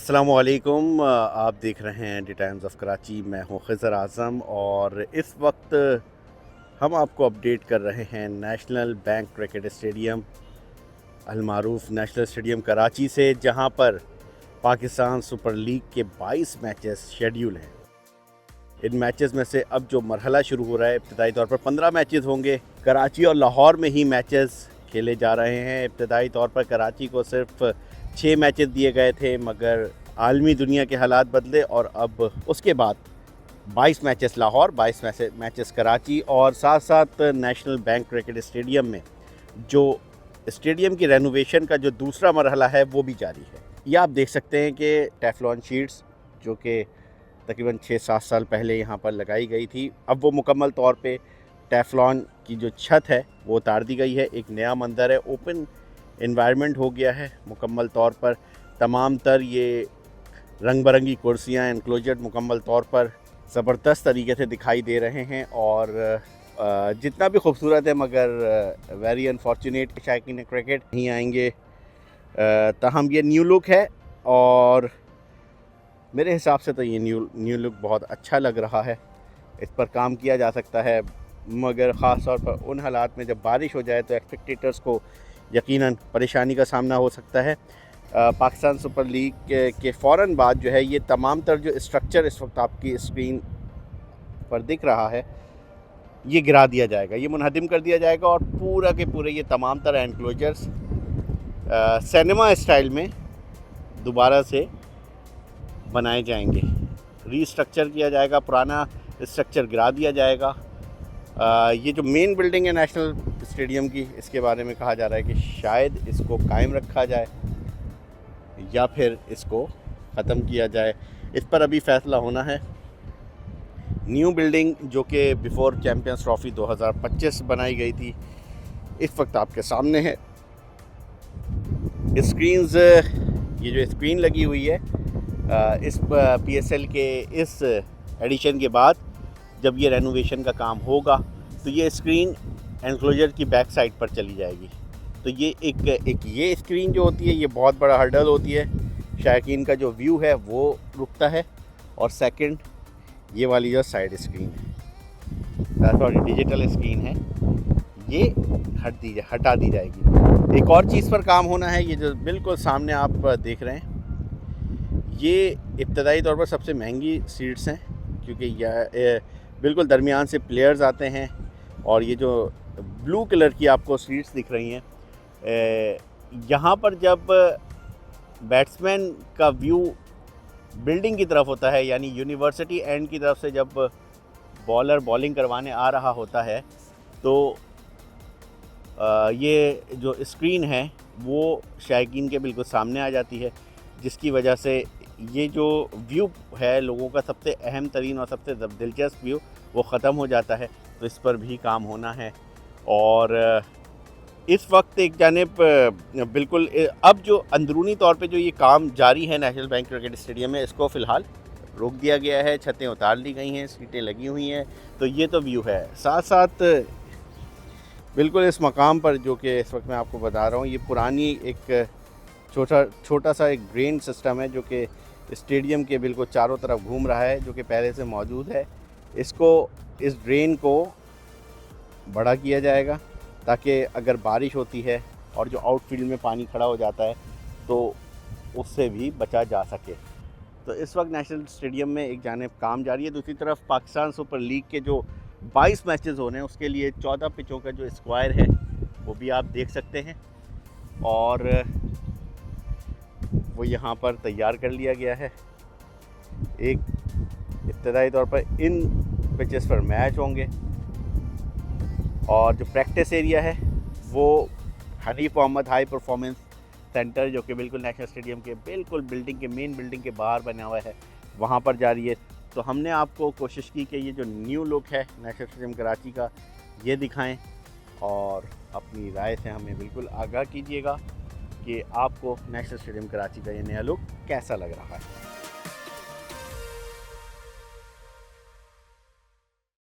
अस्सलामुअलैकुम। आप देख रहे हैं द टाइम्स ऑफ कराची। मैं हूं खिज़र आज़म और इस वक्त हम आपको अपडेट कर रहे हैं नेशनल बैंक क्रिकेट स्टेडियम अलमारूफ नेशनल स्टेडियम कराची से, जहां पर पाकिस्तान सुपर लीग के 22 मैचेस शेड्यूल हैं। इन मैचेस में से अब जो मरहला शुरू हो रहा है, इब्तदाई तौर पर 15 मैचेस होंगे। कराची और लाहौर में ही मैचेस खेले जा रहे हैं। इब्तदाई तौर पर कराची को सिर्फ 6 मैचेस दिए गए थे, मगर आलमी दुनिया के हालात बदले और अब उसके बाद 22 मैचेस लाहौर, 22 मैचेस कराची और साथ साथ नेशनल बैंक क्रिकेट स्टेडियम में जो स्टेडियम की रेनोवेशन का जो दूसरा मरहला है वो भी जारी है। ये आप देख सकते हैं कि टेफ्लॉन शीट्स जो कि तकरीबन 6-7 साल पहले यहाँ पर लगाई गई थी, अब वो मुकम्मल तौर पे टेफ्लॉन की जो छत है वो उतार दी गई है। एक नया मंजर है, ओपन एनवायरनमेंट हो गया है मुकम्मल तौर पर। तमाम तर ये रंग बिरंगी कुर्सियाँ एनक्लोजर मुकम्मल तौर पर ज़बरदस्त तरीके से दिखाई दे रहे हैं और जितना भी खूबसूरत है, मगर वेरी अनफॉर्चुनेट शायकीन क्रिकेट नहीं आएंगे। ताहम ये न्यू लुक है और मेरे हिसाब से तो ये न्यू लुक बहुत अच्छा लग रहा है। इस पर काम किया जा सकता है, मगर ख़ास तौर पर उन हालात में जब बारिश हो जाए तो एक्सपेक्टेटर्स को यकीनन परेशानी का सामना हो सकता है। पाकिस्तान सुपर लीग के फ़ौरन बाद जो है ये तमाम तर जो स्ट्रक्चर इस वक्त आपकी स्क्रीन पर दिख रहा है ये गिरा दिया जाएगा, ये मुनहदिम कर दिया जाएगा और पूरा के पूरे ये तमाम तरह एनक्लोजर्स सिनेमा स्टाइल में दोबारा से बनाए जाएंगे। रीस्ट्रक्चर किया जाएगा, पुराना स्ट्रक्चर गिरा दिया जाएगा। ये जो मेन बिल्डिंग है नेशनल स्टेडियम की, इसके बारे में कहा जा रहा है कि शायद इसको कायम रखा जाए या फिर इसको ख़त्म किया जाए। इस पर अभी फ़ैसला होना है। न्यू बिल्डिंग जो कि बिफोर चैम्पियंस ट्रॉफ़ी 2025 बनाई गई थी, इस वक्त आपके सामने है। स्क्रीन्स, ये जो स्क्रीन लगी हुई है इस PSL के इस एडिशन के बाद जब ये रेनोवेशन का काम होगा तो ये स्क्रीन एनक्लोजर की बैक साइड पर चली जाएगी। तो ये एक ये स्क्रीन जो होती है ये बहुत बड़ा हर्डल होती है, शायकीन का जो व्यू है वो रुकता है। और सेकंड ये वाली जो साइड स्क्रीन है, सॉरी डिजिटल स्क्रीन है, ये हटा दी जाएगी। एक और चीज़ पर काम होना है, ये जो बिल्कुल सामने आप देख रहे हैं ये इब्तदाई तौर पर सबसे महंगी सीट्स हैं, क्योंकि यह बिल्कुल दरमियान से प्लेयर्स आते हैं। और ये जो ब्लू कलर की आपको सीट्स दिख रही हैं, यहाँ पर जब बैट्समैन का व्यू बिल्डिंग की तरफ होता है, यानी यूनिवर्सिटी एंड की तरफ से जब बॉलर बॉलिंग करवाने आ रहा होता है, तो ये जो स्क्रीन है वो शायकीन के बिल्कुल सामने आ जाती है, जिसकी वजह से ये जो व्यू है लोगों का सबसे अहम तरीन और सबसे दिलचस्प व्यू वो ख़त्म हो जाता है। तो इस पर भी काम होना है। और इस वक्त एक जानिब बिल्कुल अब जो अंदरूनी तौर पे जो ये काम जारी है नेशनल बैंक क्रिकेट स्टेडियम में, इसको फ़िलहाल रोक दिया गया है। छतें उतार ली गई हैं, सीटें लगी हुई हैं। तो ये तो व्यू है। साथ साथ बिल्कुल इस मकाम पर जो कि इस वक्त मैं आपको बता रहा हूँ, ये पुरानी एक छोटा सा एक ड्रेन सिस्टम है जो कि स्टेडियम के बिल्कुल चारों तरफ घूम रहा है, जो कि पहले से मौजूद है। इस ड्रेन को बड़ा किया जाएगा ताकि अगर बारिश होती है और जो आउटफील्ड में पानी खड़ा हो जाता है तो उससे भी बचा जा सके। तो इस वक्त नेशनल स्टेडियम में एक जानिब काम जारी है, दूसरी तरफ पाकिस्तान सुपर लीग के जो 22 मैचेस हो रहे हैं उसके लिए 14 पिचों का जो स्क्वायर है वो भी आप देख सकते हैं और वो यहाँ पर तैयार कर लिया गया है। एक इब्तदाई तौर पर इन पिचेस पर मैच होंगे और जो प्रैक्टिस एरिया है वो Hanif Mohammad high performance centre, जो कि बिल्कुल नेशनल स्टेडियम के बिल्कुल मेन बिल्डिंग के बाहर बना हुआ है, वहाँ पर जारी है। तो हमने आपको कोशिश की कि ये जो न्यू लुक है नेशनल स्टेडियम कराची का ये दिखाएं और अपनी राय से हमें बिल्कुल आगाह कीजिएगा कि आपको नेशनल स्टेडियम कराची का ये नया लुक कैसा लग रहा है।